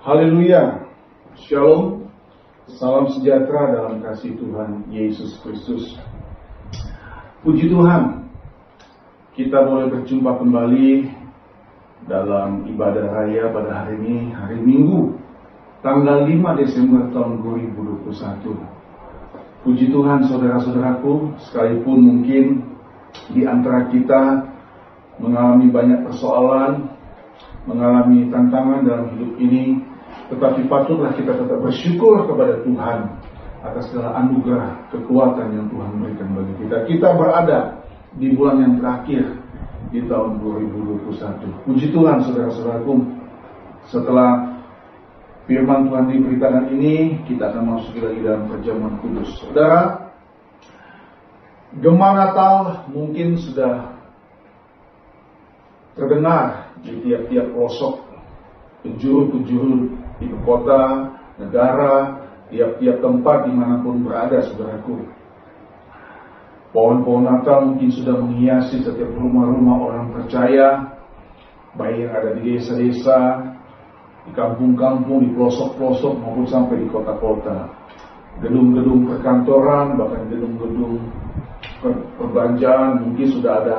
Haleluya, Shalom, salam sejahtera dalam kasih Tuhan Yesus Kristus. Puji Tuhan, kita boleh berjumpa kembali dalam ibadah raya pada hari ini, hari Minggu, tanggal 5 Desember tahun 2021. Puji Tuhan saudara-saudaraku, sekalipun mungkin di antara kita mengalami banyak persoalan, mengalami tantangan dalam hidup ini, tetapi patutlah kita tetap bersyukur kepada Tuhan atas segala anugerah, kekuatan yang Tuhan berikan bagi kita. Kita berada di bulan yang terakhir di tahun 2021. Puji Tuhan saudara-saudaraku, setelah firman Tuhan diberitakan ini, kita akan masuk lagi dalam perjamuan kudus. Saudara, gema Natal mungkin sudah terdengar di tiap-tiap pelosok, penjuru-penjuru ibu kota, negara, tiap-tiap tempat dimanapun berada, saudaraku. Pohon-pohon Natal mungkin sudah menghiasi setiap rumah-rumah orang percaya, baik yang ada di desa-desa, di kampung-kampung, di pelosok-pelosok maupun sampai di kota-kota. Gedung-gedung perkantoran, bahkan gedung-gedung perbelanjaan mungkin sudah ada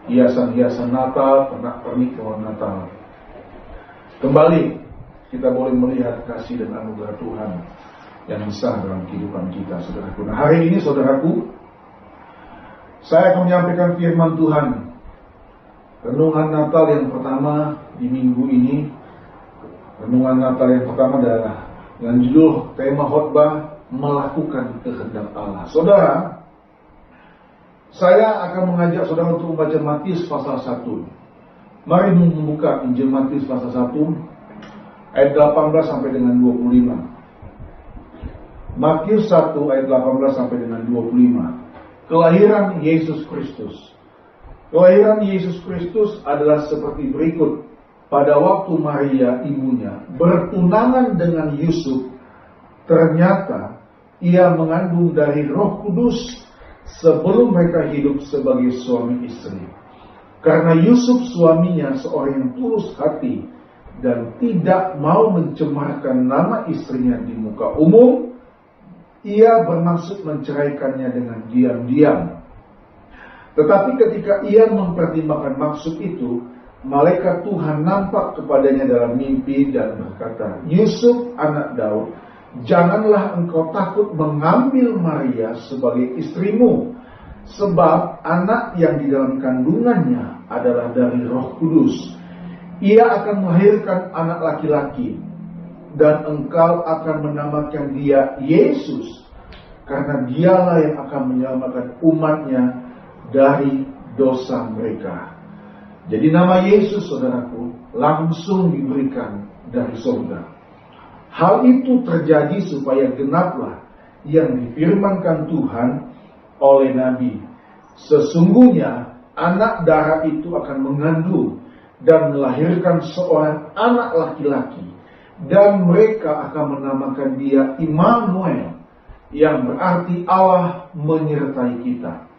hiasan-hiasan Natal, pernak-pernik pohon Natal. Kembali kita boleh melihat kasih dan anugerah Tuhan yang besar dalam kehidupan kita, saudaraku. Nah, hari ini saudaraku, saya akan menyampaikan firman Tuhan. Renungan Natal yang pertama di minggu ini, renungan Natal yang pertama adalah dengan judul tema khotbah, melakukan kehendak Allah. Saudara, saya akan mengajak saudara untuk membaca Matius pasal 1. Mari membuka Injil Matius pasal 1 ayat 18 sampai dengan 25. Matius 1 ayat 18 sampai dengan 25. Kelahiran Yesus Kristus. Kelahiran Yesus Kristus adalah seperti berikut. Pada waktu Maria ibunya bertunangan dengan Yusuf, ternyata ia mengandung dari Roh Kudus sebelum mereka hidup sebagai suami istri. Karena Yusuf suaminya seorang yang tulus hati dan tidak mau mencemarkan nama istrinya di muka umum, ia bermaksud menceraikannya dengan diam-diam. Tetapi ketika ia mempertimbangkan maksud itu, malaikat Tuhan nampak kepadanya dalam mimpi dan berkata, Yusuf anak Daud, janganlah engkau takut mengambil Maria sebagai istrimu, sebab anak yang di dalam kandungannya adalah dari Roh Kudus. Ia akan melahirkan anak laki-laki, dan engkau akan menamakan dia Yesus, karena dialah yang akan menyelamatkan umatnya dari dosa mereka. Jadi nama Yesus, saudaraku, langsung diberikan dari surga. Hal itu terjadi supaya genaplah yang difirmankan Tuhan oleh Nabi. Sesungguhnya anak darah itu akan mengandung dan melahirkan seorang anak laki-laki, dan mereka akan menamakan dia Immanuel, yang berarti Allah menyertai kita.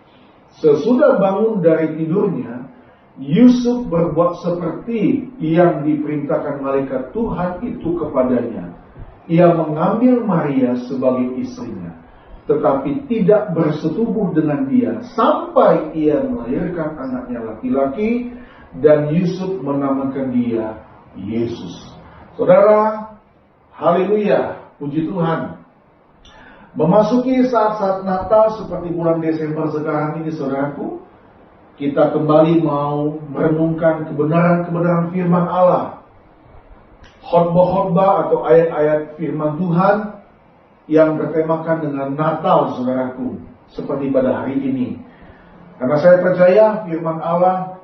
Sesudah bangun dari tidurnya, Yusuf berbuat seperti yang diperintahkan malaikat Tuhan itu kepadanya. Ia mengambil Maria sebagai istrinya, tetapi tidak bersetubuh dengan dia sampai ia melahirkan anaknya laki-laki, dan Yusuf menamakan dia Yesus. Saudara, haleluya, puji Tuhan. Memasuki saat-saat Natal seperti bulan Desember sekarang ini, saudaraku, kita kembali mau merenungkan kebenaran-kebenaran firman Allah. Khotbah-khotbah atau ayat-ayat firman Tuhan yang bertemakan dengan Natal, saudaraku, seperti pada hari ini. Karena saya percaya firman Allah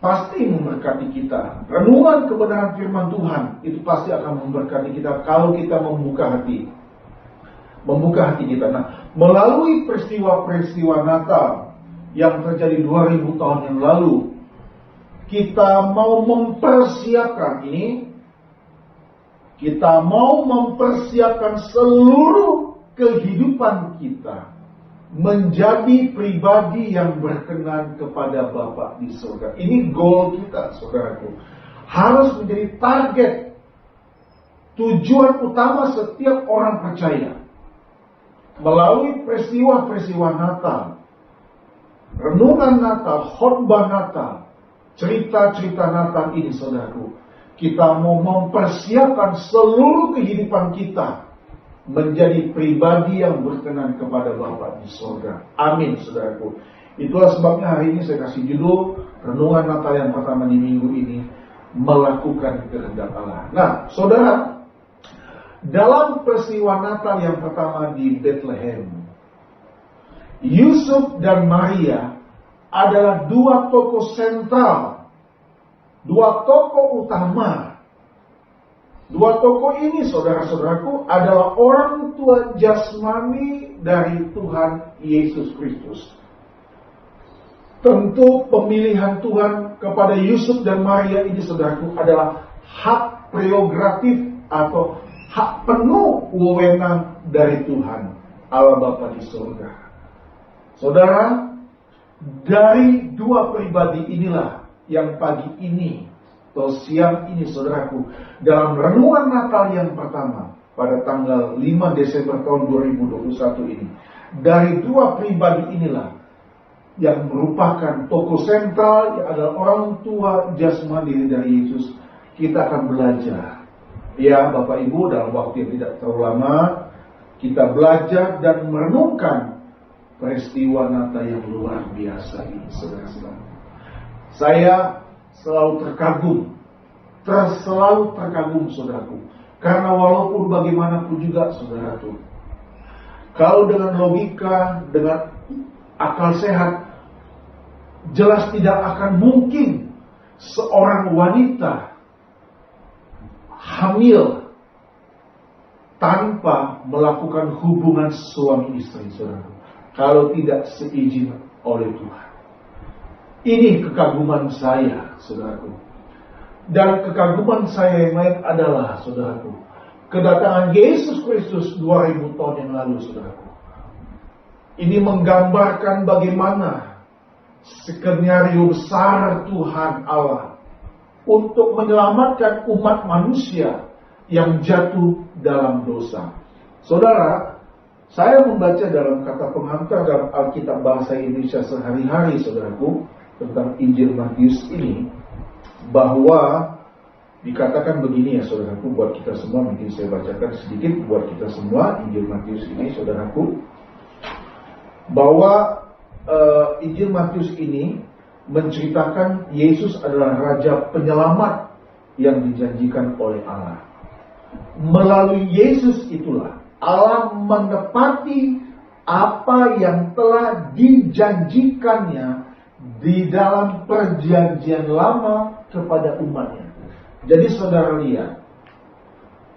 pasti memberkati kita. Renungan kebenaran firman Tuhan itu pasti akan memberkati kita kalau kita membuka hati. Membuka hati kita. Nah, melalui peristiwa-peristiwa Natal yang terjadi 2000 tahun yang lalu, kita mau mempersiapkan ini. Kita mau mempersiapkan seluruh kehidupan kita menjadi pribadi yang berkenan kepada Bapa di surga. Ini goal kita, saudaraku. Harus menjadi target, tujuan utama setiap orang percaya. Melalui peristiwa-peristiwa Natal, renungan Natal, khotbah Natal, cerita-cerita Natal ini, saudaraku, kita mau mempersiapkan seluruh kehidupan kita menjadi pribadi yang berkenan kepada Bapa di surga. Amin, saudaraku. Itulah sebabnya hari ini saya kasih judul renungan Natal yang pertama di minggu ini, melakukan kehendak Allah. Nah, saudara, dalam peristiwa Natal yang pertama di Bethlehem, Yusuf dan Maria adalah dua tokoh sentral, dua tokoh utama. Dua tokoh ini, saudara-saudaraku, adalah orang tua jasmani dari Tuhan Yesus Kristus. Tentu pemilihan Tuhan kepada Yusuf dan Maria ini, saudaraku, adalah hak prerogatif atau hak penuh wewenang dari Tuhan Allah Bapa di surga. Saudara, dari dua pribadi inilah yang pagi ini atau siang ini, saudaraku, dalam renungan Natal yang pertama pada tanggal 5 Desember tahun 2021 ini, dari dua pribadi inilah yang merupakan tokoh sentral, yang adalah orang tua jasmani dari Yesus, kita akan belajar. Ya, Bapak Ibu, dalam waktu yang tidak terlalu lama, kita belajar dan merenungkan peristiwa Natal yang luar biasa ini, saudara-saudara. Saya selalu terkagum, saudaraku. Karena walaupun bagaimanapun juga, saudaraku, kalau dengan logika, dengan akal sehat, jelas tidak akan mungkin seorang wanita hamil tanpa melakukan hubungan suami istri, saudaraku, kalau tidak seizin oleh Tuhan. Ini kekaguman saya, saudaraku. Dan kekaguman saya yang lain adalah, saudaraku, kedatangan Yesus Kristus 2000 tahun yang lalu, saudaraku. Ini menggambarkan bagaimana skenario besar Tuhan Allah untuk menyelamatkan umat manusia yang jatuh dalam dosa. Saudara, saya membaca dalam kata pengantar dalam Alkitab bahasa Indonesia sehari-hari, saudaraku, tentang Injil Matius ini, bahwa dikatakan begini, ya saudaraku, buat kita semua. Mungkin saya bacakan sedikit buat kita semua Injil Matius ini, saudaraku, bahwa Injil Matius ini menceritakan Yesus adalah Raja Penyelamat yang dijanjikan oleh Allah. Melalui Yesus itulah Allah menepati apa yang telah dijanjikannya di dalam perjanjian lama kepada umatnya. Jadi saudara lihat,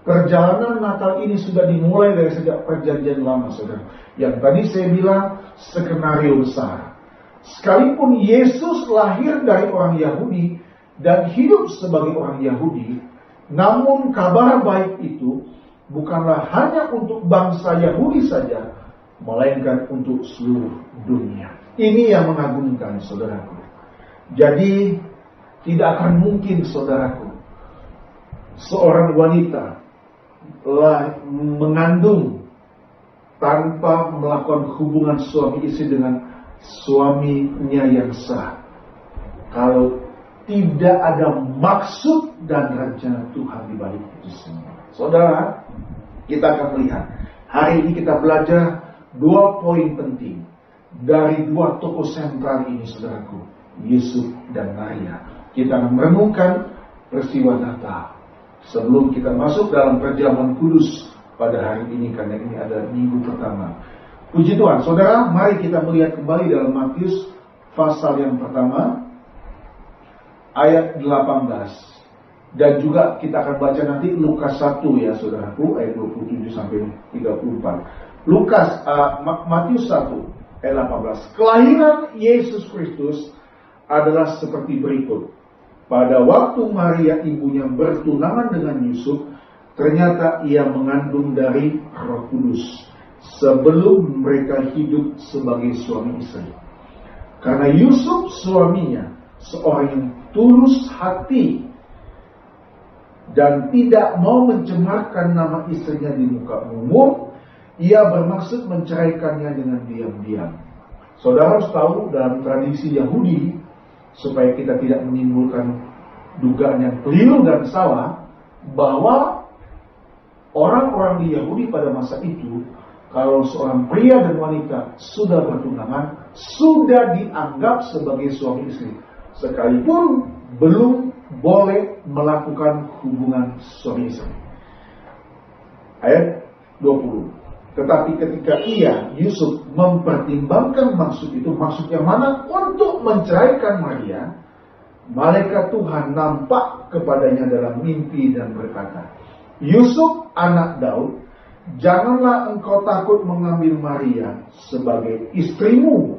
perjalanan Natal ini sudah dimulai dari sejak perjanjian lama, saudara. Yang tadi saya bilang skenario besar. Sekalipun Yesus lahir dari orang Yahudi dan hidup sebagai orang Yahudi, namun kabar baik itu bukanlah hanya untuk bangsa Yahudi saja, melainkan untuk seluruh dunia. Ini yang mengagumkan, saudaraku. Jadi tidak akan mungkin, saudaraku, seorang wanita mengandung tanpa melakukan hubungan suami istri dengan suaminya yang sah, kalau tidak ada maksud dan rencana Tuhan di balik itu semua. Saudara, kita akan melihat hari ini, kita belajar dua poin penting dari dua tokoh sentral ini, saudaraku, Yusuf dan Maria. Kita akan merenungkan peristiwa Natal. Sebelum kita masuk dalam perjamuan kudus pada hari ini karena ini adalah minggu pertama. Puji Tuhan. Saudara, mari kita melihat kembali dalam Matius pasal yang pertama ayat 18. Dan juga kita akan baca nanti Lukas 1 ya saudaraku, ayat 27 sampai 34. Matius 1 ayat 18. Kelahiran Yesus Kristus adalah seperti berikut. Pada waktu Maria ibunya bertunangan dengan Yusuf, ternyata ia mengandung dari Roh Kudus sebelum mereka hidup sebagai suami istri. Karena Yusuf suaminya seorang yang tulus hati dan tidak mau mencemarkan nama istrinya di muka umum, ia bermaksud menceraikannya dengan diam-diam. Saudara harus tahu dalam tradisi Yahudi, supaya kita tidak menimbulkan dugaan yang keliru dan salah, bahwa orang-orang di Yahudi pada masa itu, kalau seorang pria dan wanita sudah bertunangan, sudah dianggap sebagai suami istri, sekalipun belum boleh melakukan hubungan suami istri. Ayat 20. Tetapi ketika Yusuf mempertimbangkan maksud itu, maksud yang mana? Untuk menceraikan Maria, malaikat Tuhan nampak kepadanya dalam mimpi dan berkata, Yusuf anak Daud, janganlah engkau takut mengambil Maria sebagai istrimu,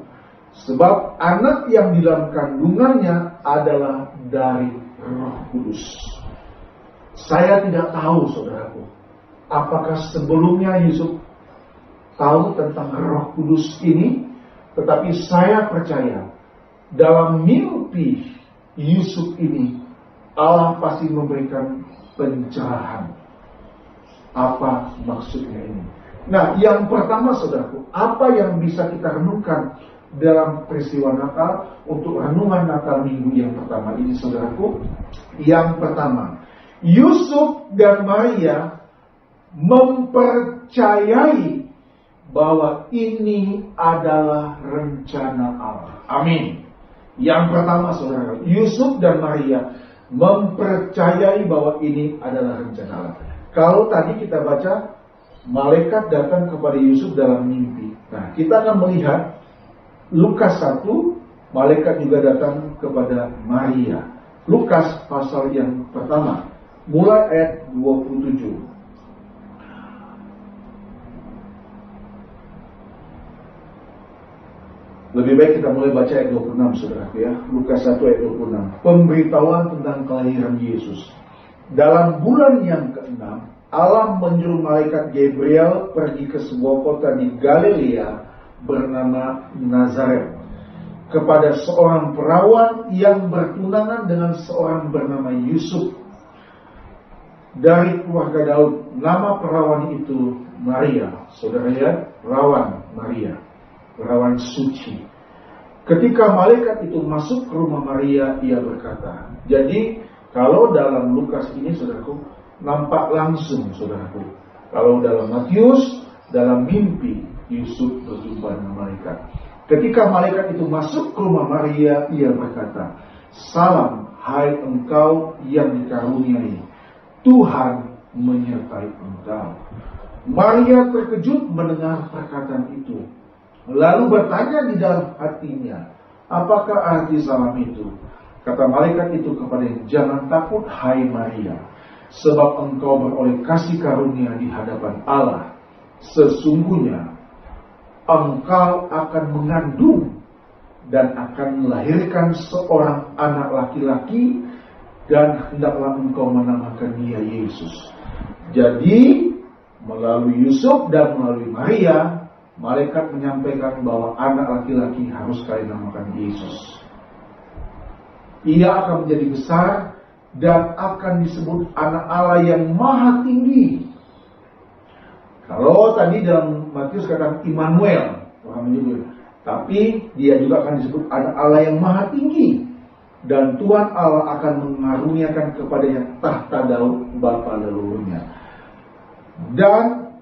sebab anak yang di dalam kandungannya adalah dari Roh Kudus. Saya tidak tahu saudaraku, apakah sebelumnya Yusuf tahu tentang Roh Kudus ini, tetapi saya percaya dalam mimpi Yusuf ini Allah pasti memberikan pencerahan apa maksudnya ini. Nah, yang pertama saudaraku, apa yang bisa kita renungkan dalam peristiwa Natal untuk renungan Natal minggu yang pertama ini saudaraku? Yang pertama, Yusuf dan Maria mempercayai bahwa ini adalah rencana Allah. Amin. Yang pertama saudara, Yusuf dan Maria mempercayai bahwa ini adalah rencana Allah. Kalau tadi kita baca, malaikat datang kepada Yusuf dalam mimpi. Nah, kita akan melihat Lukas 1, malaikat juga datang kepada Maria. Lukas pasal yang pertama, mulai ayat 27. Lebih baik kita mulai baca ayat 26 saudara ya. Lukas 1 ayat 26. Pemberitahuan tentang kelahiran Yesus. Dalam bulan yang ke-6, Allah menyuruh malaikat Gabriel pergi ke sebuah kota di Galilea bernama Nazaret kepada seorang perawan yang bertunangan dengan seorang bernama Yusuf dari keluarga Daud. Nama perawan itu Maria. Saudara ya, perawan Maria, perawan suci. Ketika malaikat itu masuk ke rumah Maria, ia berkata. Jadi kalau dalam Lukas ini saudaraku, nampak langsung saudaraku. Kalau dalam Matius, dalam mimpi Yusuf berjumpa dengan malaikat. Ketika malaikat itu masuk ke rumah Maria, ia berkata, salam hai engkau yang dikaruniai, Tuhan menyertai engkau. Maria terkejut mendengar perkataan itu, lalu bertanya di dalam hatinya, apakah arti salam itu? Kata malaikat itu kepadanya, jangan takut hai Maria, sebab engkau beroleh kasih karunia di hadapan Allah. Sesungguhnya engkau akan mengandung dan akan melahirkan seorang anak laki-laki, dan hendaklah engkau menamakan dia Yesus. Jadi melalui Yusuf dan melalui Maria, malaikat menyampaikan bahwa anak laki-laki harus kalian namakan Yesus. Ia akan menjadi besar dan akan disebut anak Allah yang maha tinggi. Kalau tadi dalam Matius kata Immanuel, orang menyebut, tapi dia juga akan disebut anak Allah yang maha tinggi. Dan Tuhan Allah akan mengaruniakan kepadanya tahta Daud bapa leluhurnya. Dan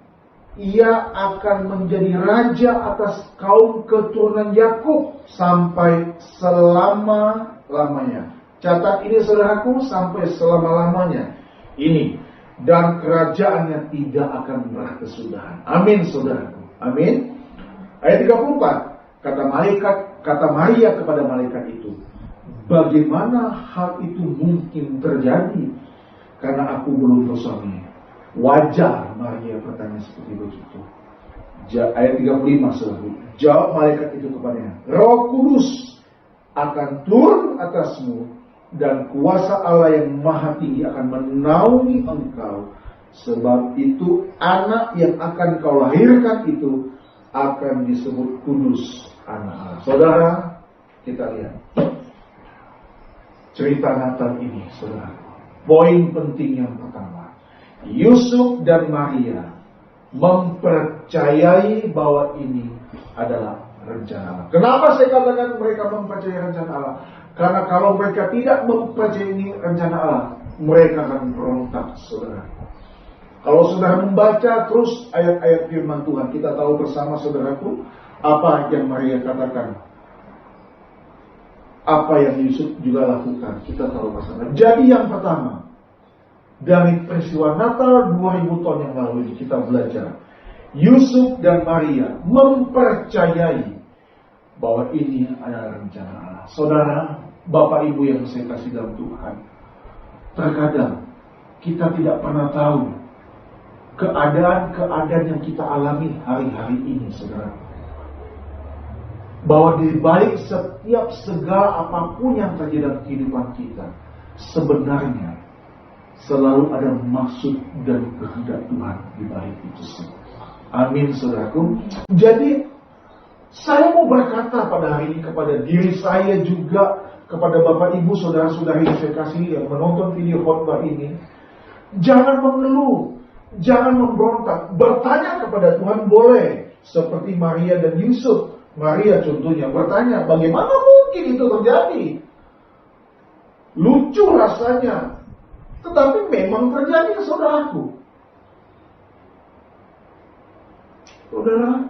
ia akan menjadi raja atas kaum keturunan Yakub sampai selama-lamanya. Catat ini saudaraku, sampai selama-lamanya. Ini dan kerajaannya tidak akan berkesudahan. Amin, saudaraku. Amin. Ayat 34, kata Maria kepada malaikat itu, bagaimana hal itu mungkin terjadi? Karena aku belum bersuami. Wajar Maria bertanya seperti begitu. Ayat 35, saudaraku. Jawab malaikat itu kepadanya, Roh Kudus akan turun atasmu, dan kuasa Allah yang Maha Tinggi akan menaungi engkau. Sebab itu anak yang akan kau lahirkan itu akan disebut kudus, anak Allah. Saudara, kita lihat cerita Natal ini, saudara. Poin penting yang pertama, Yusuf dan Maria mempercayai bahwa ini adalah rencana Allah. Kenapa saya katakan mereka mempercayai rencana Allah? Karena kalau mereka tidak mempercayai rencana Allah, mereka akan berontak, saudara. Kalau saudara membaca terus ayat-ayat firman Tuhan, kita tahu bersama, saudaraku, apa yang Maria katakan, apa yang Yusuf juga lakukan, kita tahu bersama. Jadi yang pertama, dari peristiwa Natal 2000 tahun yang lalu ini kita belajar, Yusuf dan Maria mempercayai bahwa ini adalah rencana Allah. Saudara, Bapak Ibu yang saya kasih dalam Tuhan, terkadang kita tidak pernah tahu keadaan-keadaan yang kita alami hari-hari ini, saudara. Bahwa di balik setiap segala apapun yang terjadi dalam kehidupan kita, sebenarnya selalu ada maksud dan kehendak Tuhan di balik itu semua. Amin, saudaraku. Jadi saya mau berkata pada hari ini kepada diri saya juga, kepada Bapak Ibu, saudara-saudari yang saya kasih yang menonton video khotbah ini, jangan mengeluh, jangan memberontak, bertanya kepada Tuhan boleh, seperti Maria dan Yusuf. Maria contohnya bertanya, bagaimana mungkin itu terjadi? Lucu rasanya, tetapi memang terjadi, saudaraku. Saudara,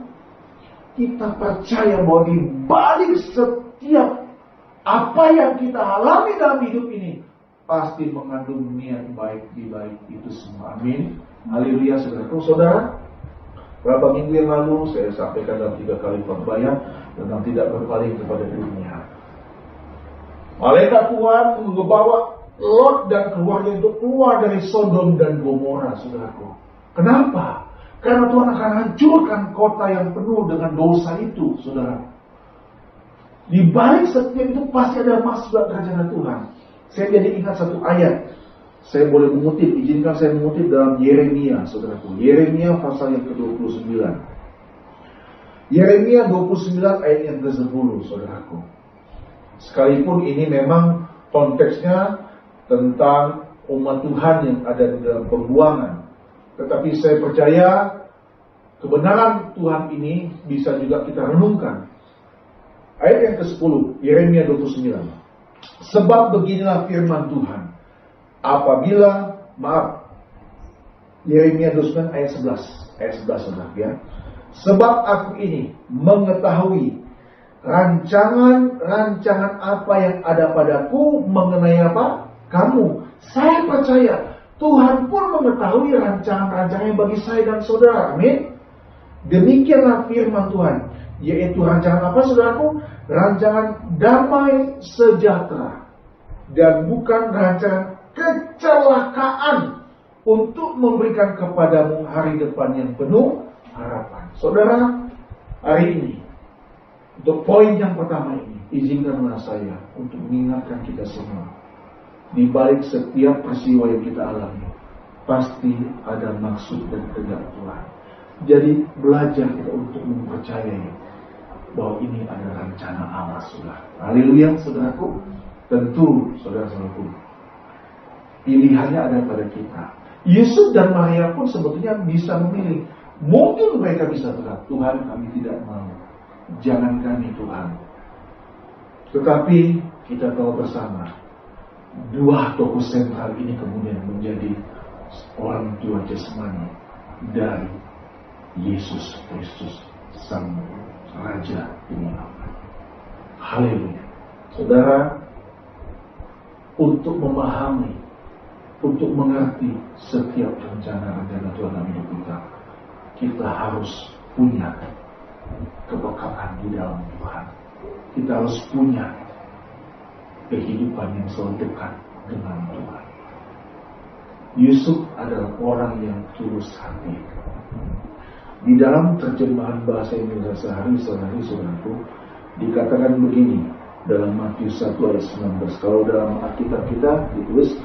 kita percaya bahwa di balik setiap apa yang kita alami dalam hidup ini pasti mengandung niat baik di balik itu semua. Amin. Haleluya, saudaraku. Saudara, berapa minggu yang lalu saya sampaikan dalam 3 kali khotbah tentang tidak berpaling kepada dunia. Malaikat Tuhan membawa Lot dan keluarga itu keluar dari Sodom dan Gomora, saudaraku. Kenapa? Karena Tuhan akan hancurkan kota yang penuh dengan dosa itu, saudara. Di balik setiap itu pasti ada maksud dan rencana Tuhan. Saya jadi ingat satu ayat. Saya boleh mengutip, izinkan saya mengutip dalam Yeremia, saudaraku. Yeremia pasal yang ke-29. Yeremia 29 ayat yang ke-10, saudaraku. Sekalipun ini memang konteksnya tentang umat Tuhan yang ada di dalam pembuangan, tetapi saya percaya kebenaran Tuhan ini bisa juga kita renungkan. Ayat yang ke-10, Yeremia 29. Sebab beginilah firman Tuhan, Yeremia 29 ayat 11 saudara ya. Sebab aku ini mengetahui rancangan apa yang ada padaku mengenai apa? Kamu. Saya percaya Tuhan pun mengetahui rancangan-rancangannya bagi saya dan saudara. Amin. Demikianlah firman Tuhan, yaitu rancangan apa, saudaraku? Rancangan damai sejahtera, dan bukan rancangan kecelakaan, untuk memberikan kepadamu hari depan yang penuh harapan. Saudara, hari ini untuk poin yang pertama ini, izinkanlah saya untuk mengingatkan kita semua, di balik setiap peristiwa yang kita alami pasti ada maksud dan kehendak Tuhan. Jadi belajar kita untuk mempercayai bahwa ini adalah rencana Allah, saudara. Haleluya, saudaraku. Tentu, saudara-saudaraku, pilihannya ada pada kita. Yusuf dan Maria pun sebetulnya bisa memilih. Mungkin mereka bisa berkata, Tuhan, kami tidak mau. Jangan kami, Tuhan. Tetapi kita tahu bersama, dua tokoh sentral ini kemudian menjadi orang tua jasmani dari Yesus Kristus, Sang Raja dimuliakan. Haleluya. Saudara, untuk memahami untuk mengerti setiap rencana-rencana Tuhan dalam hidup kita, kita harus punya kepekaan di dalam Tuhan. Kita harus punya kehidupan yang selalu dekat dengan Tuhan. Yusuf adalah orang yang tulus hati. Di dalam terjemahan bahasa Indonesia sehari-hari, saudaraku, dikatakan begini dalam Matius 1 ayat 19. Kalau dalam Alkitab kita ditulis,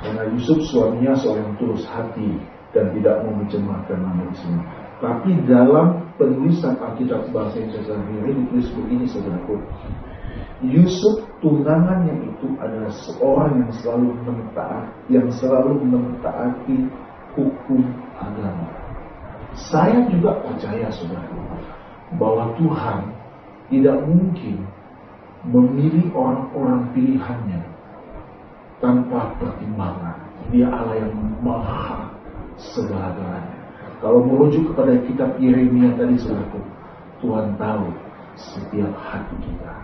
karena Yusuf suaminya seorang tulus hati dan tidak mau mencemarkan nama di sini. Tapi dalam penulisan Alkitab bahasa Indonesia sehari-hari ditulis begini, saudaraku. Yusuf tunangannya itu adalah seorang yang selalu mentaati hukum agama. Saya juga percaya, saudara, bahwa Tuhan tidak mungkin memilih orang-orang pilihannya tanpa pertimbangan. Dia Allah yang maha segala-galanya. Kalau merujuk kepada kitab Yeremia tadi, saudara, Tuhan tahu setiap hati kita.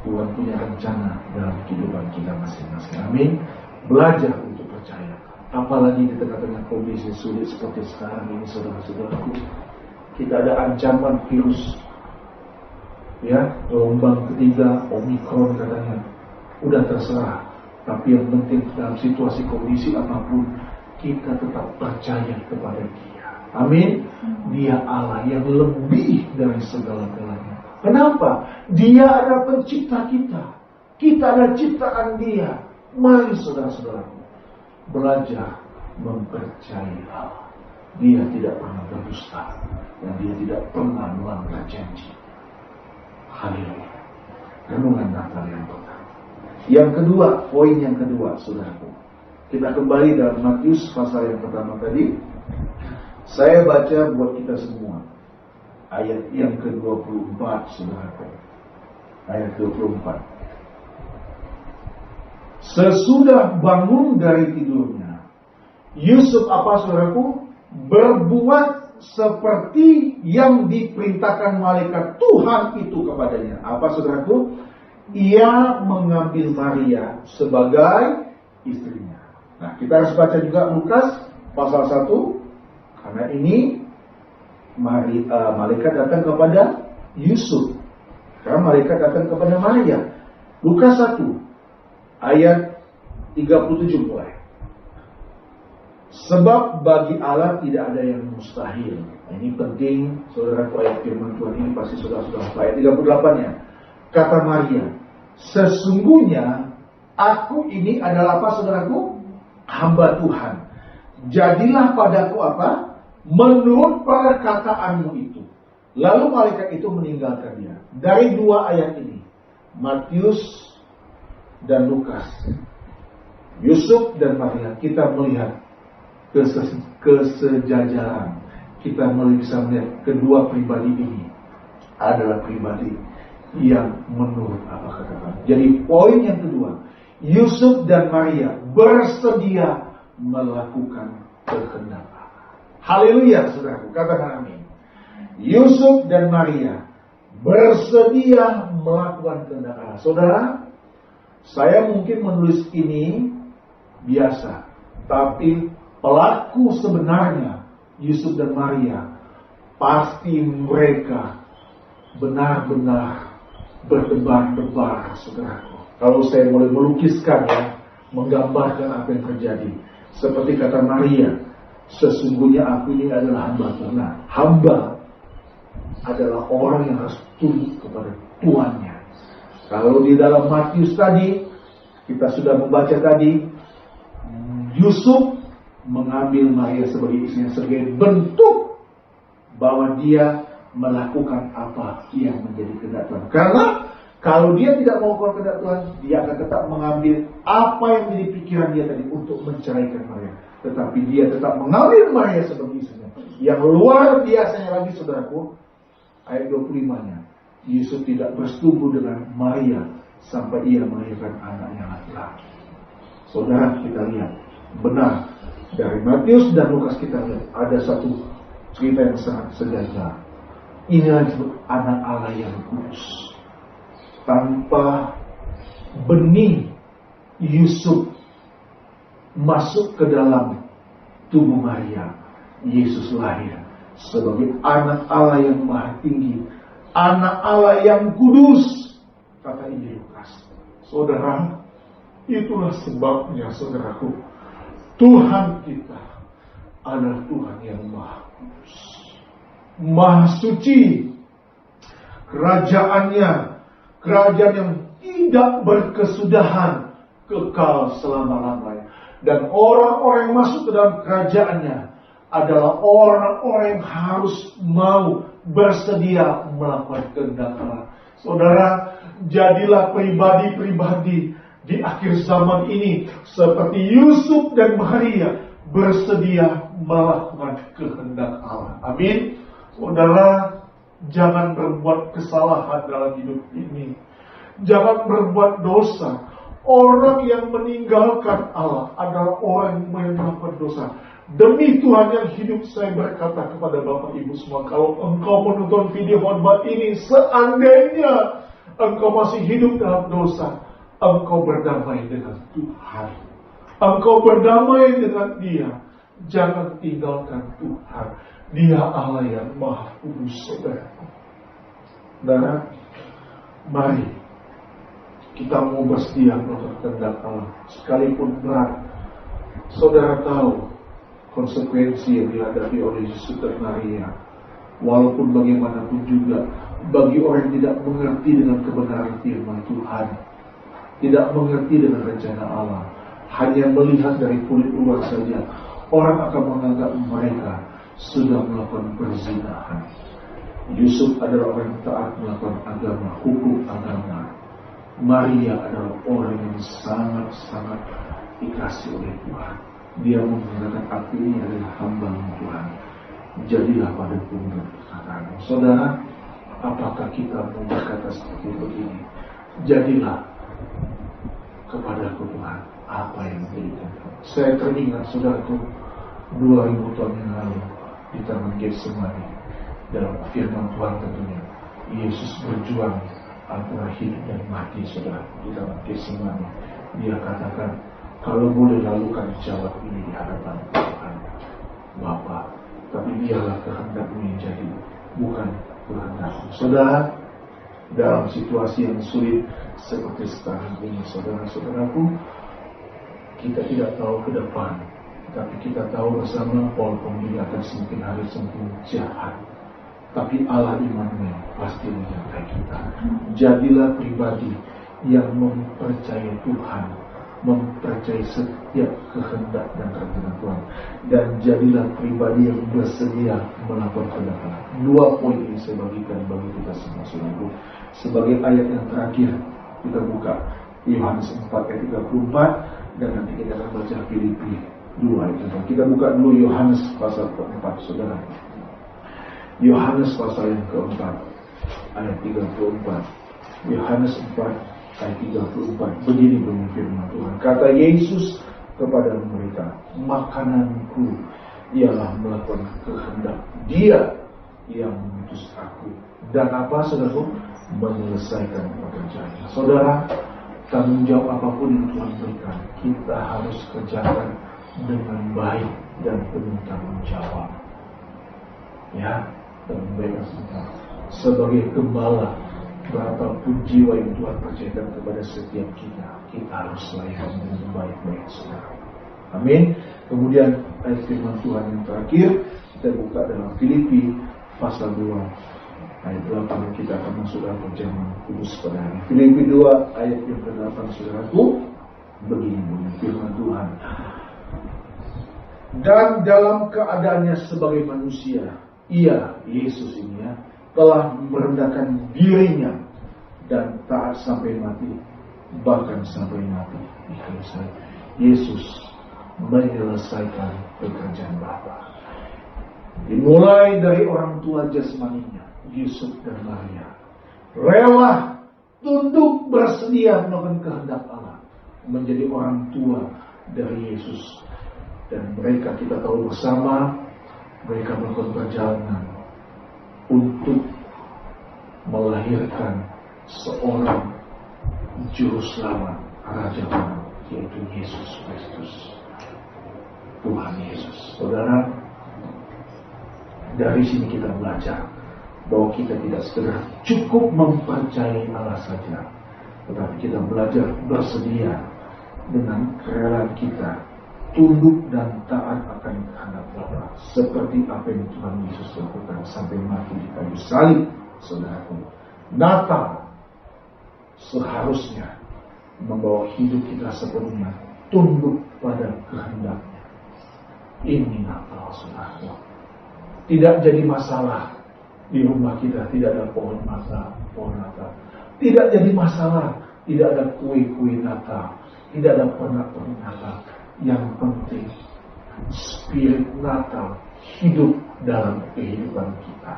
Tuhan punya rencana dalam kehidupan kita masing-masing. Amin. Belajar untuk percaya. Apalagi di tengah-tengah kondisi sulit seperti sekarang ini, saudara-saudaraku. Kita ada ancaman virus, ya, gelombang ketiga, Omikron katanya. Udah terserah. Tapi yang penting dalam situasi kondisi apapun, kita tetap percaya kepada Dia. Amin. Dia Allah yang lebih dari segala-galanya. Kenapa? Dia adalah pencipta kita. Kita adalah ciptaan Dia. Mari saudara-saudaraku, belajar mempercayai Allah. Dia tidak pernah berdusta dan Dia tidak pernah melanggar janji. Haleluya. Renungan Natal yang pertama. Yang kedua, poin yang kedua, saudaraku. Kita kembali dalam Matius pasal yang pertama tadi. Saya baca buat kita semua. Ayat yang ke-24, saudaraku. Ayat 24. Sesudah bangun dari tidurnya, Yusuf apa, saudaraku? Berbuat seperti yang diperintahkan malaikat Tuhan itu kepadanya. Apa, saudaraku? Ia mengambil Maria sebagai istrinya. Nah, kita harus baca juga Lukas pasal 1. Karena ini malaikat datang kepada Yusuf. Karena malaikat datang kepada Maria. Lukas 1 ayat 37 mulai. Sebab bagi Allah tidak ada yang mustahil. Nah, ini penting, saudara, ayat firman Tuhan ini pasti sudah ayat 38-nya. Kata Maria, sesungguhnya aku ini adalah apa, saudaraku? Hamba Tuhan. Jadilah padaku apa? Menurut perkataanmu itu. Lalu malaikat itu meninggalkan dia. Dari dua ayat ini, Matius dan Lukas, Yusuf dan Maria, kita melihat kesejajaran. Kita bisa melihat kedua pribadi ini adalah pribadi yang menurut apa kata Tuhan. Jadi poin yang kedua, Yusuf dan Maria bersedia melakukan kehendak Allah. Haleluya, saudaraku, katakan amin. Yusuf dan Maria bersedia melakukan kehendak Allah. Saudara, saya mungkin menulis ini biasa, tapi pelaku sebenarnya Yusuf dan Maria, pasti mereka benar-benar berdebar-debar, saudaraku. Kalau saya boleh melukiskan, ya, menggambarkan apa yang terjadi, seperti kata Maria, sesungguhnya aku ini adalah hamba Tuhan. Nah, hamba adalah orang yang harus tunduk kepada tuannya. Kalau di dalam Matius tadi, kita sudah membaca tadi, Yusuf mengambil Maria sebagai istrinya sebagai bentuk bahwa dia melakukan apa yang menjadi kehendak Tuhan. Karena kalau dia tidak melakukan kehendak Tuhan, dia akan tetap mengambil apa yang menjadi pikiran dia tadi untuk menceraikan Maria. Tetapi dia tetap mengambil Maria sebagai istrinya. Yang luar biasanya lagi, saudaraku, ayat 25-nya, Yusuf tidak bersetubuh dengan Maria sampai ia melahirkan anaknya laki-laki. Saudara, kita lihat benar dari Matius dan Lukas, kita lihat ada satu cerita yang sangat sejajar. Inilah disebut anak Allah yang kudus. Tanpa benih Yusuf masuk ke dalam tubuh Maria, Yesus lahir sebagai anak Allah yang maha tinggi, anak Allah yang kudus, kata Injil Lukas. Saudara, itulah sebabnya saudaraku, Tuhan kita adalah Tuhan yang maha kudus, maha suci. Kerajaannya, kerajaan yang tidak berkesudahan, kekal selama-lamanya. Dan orang-orang yang masuk ke dalam kerajaannya adalah orang-orang yang harus mau bersedia melakukan kehendak Allah. Saudara, jadilah pribadi-pribadi di akhir zaman ini seperti Yusuf dan Maria, bersedia melakukan kehendak Allah. Amin. Saudara, jangan berbuat kesalahan dalam hidup ini. Jangan berbuat dosa. Orang yang meninggalkan Allah adalah orang yang melakukan dosa. Demi Tuhan yang hidup, saya berkata kepada Bapak Ibu semua, kalau engkau menonton video khotbah ini, seandainya engkau masih hidup dalam dosa, engkau berdamai dengan Tuhan. Engkau berdamai dengan Dia. Jangan tinggalkan Tuhan. Dia Allah yang maha kudus, saudara. Saudara, mari kita mau bersedia melakukan kehendak Allah, sekalipun berat. Saudara tahu konsekuensi yang dihadapi oleh Yusuf dan Maria. Walaupun bagaimanapun juga, bagi orang yang tidak mengerti dengan kebenaran firman Tuhan, tidak mengerti dengan rencana Allah, hanya melihat dari kulit luar saja, orang akan menganggap mereka sudah melakukan perzinahan. Yusuf adalah orang yang taat melakukan agama, hukum agama. Maria adalah orang yang sangat-sangat dikasih oleh Tuhan. Dia menggunakan aku ini adalah hamba Tuhan. Jadilah padaku menurut perkataanmu. Saudara, apakah kita mau berkata seperti begini? Jadilah kepadaku Tuhan apa yang menjadikan. Saya teringat saudaraku, 2000 tahun yang lalu di Taman Getsemani, dalam firman Tuhan tentunya, Yesus berjuang antara hidup dan mati, saudara, di dalam Getsemani. Dia katakan, kalau boleh lakukan jawab ini di hadapan Tuhan Bapa, tapi biarlah kehendakmu yang jadi, bukan kehendakku. Saudara, dalam situasi yang sulit seperti sekarang ini, saudara-saudaraku, kita tidak tahu ke depan, tapi kita tahu bersama walaupun dia akan semakin hari semakin jahat, tapi Allah Immanuel pasti menyertai kita. Jadilah pribadi yang mempercayai Tuhan, mempercayai setiap kehendak dan rencana Tuhan, dan jadilah pribadi yang bersedia melakukan kehendak Allah. 2 poin ini saya bagikan bagi kita semua, saudaraku. Sebagai ayat yang terakhir, kita buka Yohanes 4 ayat 34, dan nanti kita akan baca Filipi 2 ayat 4. Kita buka dulu Yohanes pasal keempat, saudara. Yohanes pasal yang keempat ayat 34. Yohanes 4 ayat 34. Begini bunyi firman Tuhan. Kata Yesus kepada mereka, makananku ialah melakukan kehendak Dia yang mengutus aku. Dan apa, saudara? Menyelesaikan pekerjaannya. Saudara, tanggung jawab apapun yang Tuhan berikan, kita harus kerjakan dengan baik dan penuh tanggung jawab. Ya, dan baik dan sebagai gembala, berapapun jiwa yang Tuhan percayakan kepada setiap kita, kita harus layan dengan baik-baik, saudara. Amin. Kemudian ayat firman Tuhan yang terakhir, kita buka dalam Filipi pasal 2 ayat 8. Kita akan masuk dalam perjamuan kudus pada hari. Filipi 2 ayat yang ke-8, saudaraku, begini firman Tuhan. Dan dalam keadaannya sebagai manusia, Ia, Yesus ini ya, telah merendahkan dirinya dan taat sampai mati, bahkan sampai mati di kayu salib. Yesus menyelesaikan pekerjaan Bapa. Dimulai dari orang tua jasmaninya, Yusuf dan Maria, rela tunduk bersedia melakukan kehendak Allah, menjadi orang tua dari Yesus. Dan mereka, kita tahu bersama, mereka melakukan perjalanan untuk melahirkan seorang juru selamat, Raja Baru, yaitu Yesus Kristus. Tuhan Yesus. Saudara, dari sini kita belajar bahwa kita tidak sekedar cukup mempercayai Allah saja, tetapi kita belajar bersedia dengan kerelaan kita tunduk dan taat akan kehendak Bapa, seperti apa yang Tuhan Yesus lakukan sampai mati di kayu salib. Saudaraku, Natal seharusnya membawa hidup kita sepenuhnya tunduk pada kehendaknya. Ini Natal, saudaraku. Tidak jadi masalah di rumah kita tidak ada pohon Natal. Tidak jadi masalah tidak ada kue-kue Natal, tidak ada pernak-pernik Natal. Yang penting spirit Natal hidup dalam kehidupan kita.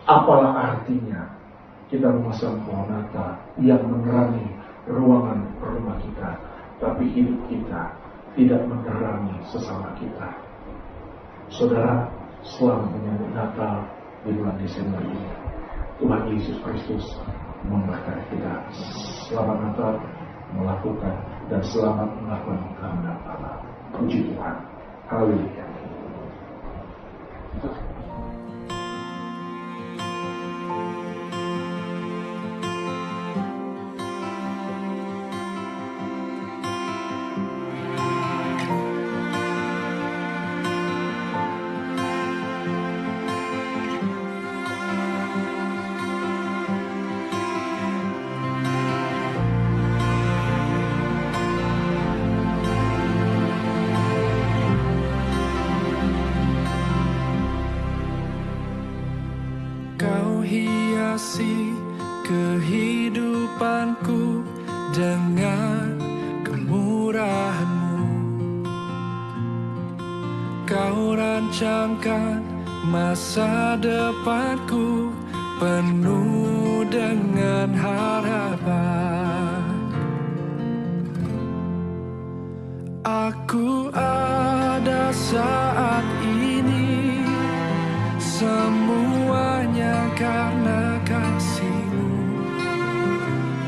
Apalah artinya kita memasang pohon Natal yang menerangi ruangan rumah kita, tapi hidup kita tidak menerangi sesama kita. Saudara, selamat menyambut Natal di bulan Desember ini. Tuhan Yesus Kristus memberkati kita. Selamat Natal melakukan dan selamat melakukan kehendak Allah. Puji Tuhan. Haleluya. Kau hiasi kehidupanku dengan kemurahan-Mu. Kau rancangkan masa depanku penuh dengan harapan. Aku ada saat ini, semuanya karena kasih-Mu.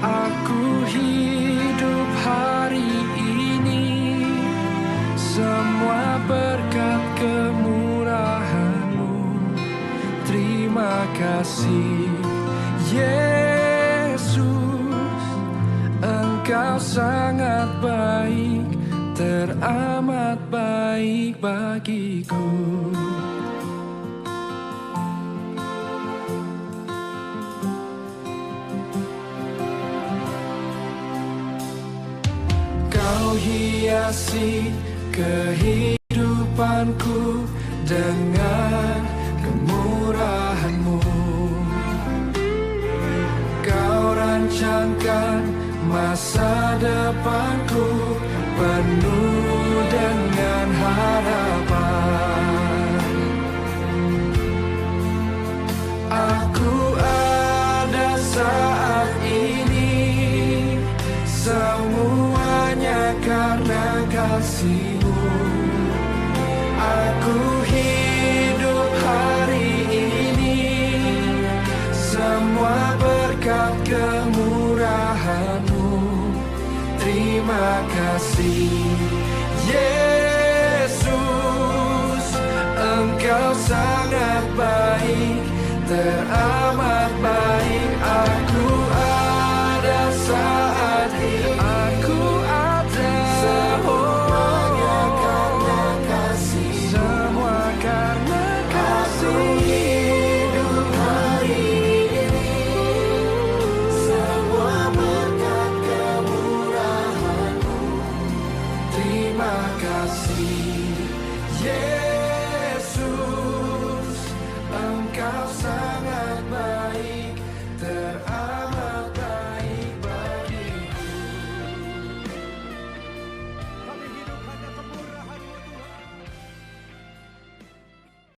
Aku hidup hari ini, semua berkat kemurahan-Mu. Terima kasih Yesus, Engkau sangat baik, teramat baik bagiku. Kau hiasi kehidupanku dengan kemurahan-Mu. Kau rancangkan masa depanku penuh dengan harapan. Aku ada saat ini, semuanya karena kasih-Mu. Aku hidup hari ini, semua berkat kemurahan-Mu. Terima kasih Yesus, Engkau sangat baik, teramat baik. Aku ada saat ini, aku ada, semuanya karena kasih, semua karena kasih. Aku hidup hari ini, semua berkat kemurahan-Mu. Terima kasih Yesus, Engkau sangat